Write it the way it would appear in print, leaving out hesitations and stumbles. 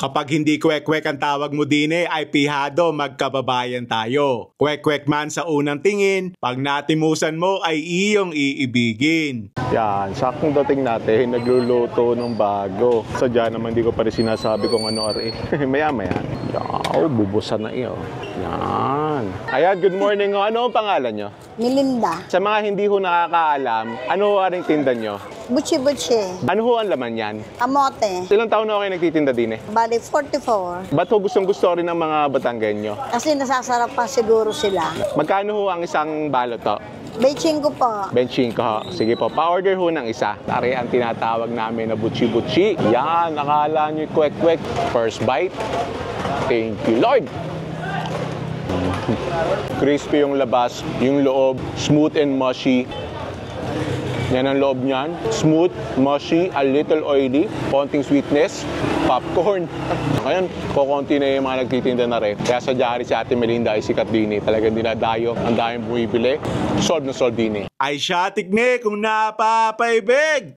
Kapag hindi kwek-kwek ang tawag mo din ay pihado magkababayan tayo. Kwek-kwek man sa unang tingin, pag natimusan mo ay iyong iibigin. Yan, saktong dating natin, nagluluto ng bago. Sadya naman di ko pa rin sinasabi kung ano Maya-maya. Yaw, bubusan na iyo. Yan. Ayan, good morning. Ano ang pangalan nyo? Melinda. Sa mga hindi ho nakakaalam, ano ho ang tinda nyo? Butchi-butchi. Ano ho ang laman yan? Kamote. Ilang taon na kayo nagtitinda din Bali, 44. Ba't ho gustong-gusto rin ng mga Batanggenyo? Kasi nasasarap pa siguro sila. Magkano ho ang isang balot to? Beijing ko po. 25 ho. Sige po, pa-order ho ng isa. Tari ang tinatawag namin na butchi-butchi. Yan, nakala nyo kwek-kwek. First bite. Thank you, Lord! Crispy yung labas, yung loob, smooth and mushy. Yan ang loob niyan. Smooth, mushy, a little oily, konting sweetness, popcorn. Ngayon, kukunti na yung mga nagtitinda na rin. Kaya sa Diary si Ate Melinda ay sikat din talagang dinadayo, ang daming bumibili. Solve na solve din Ay siya, tikne kung napapaibig!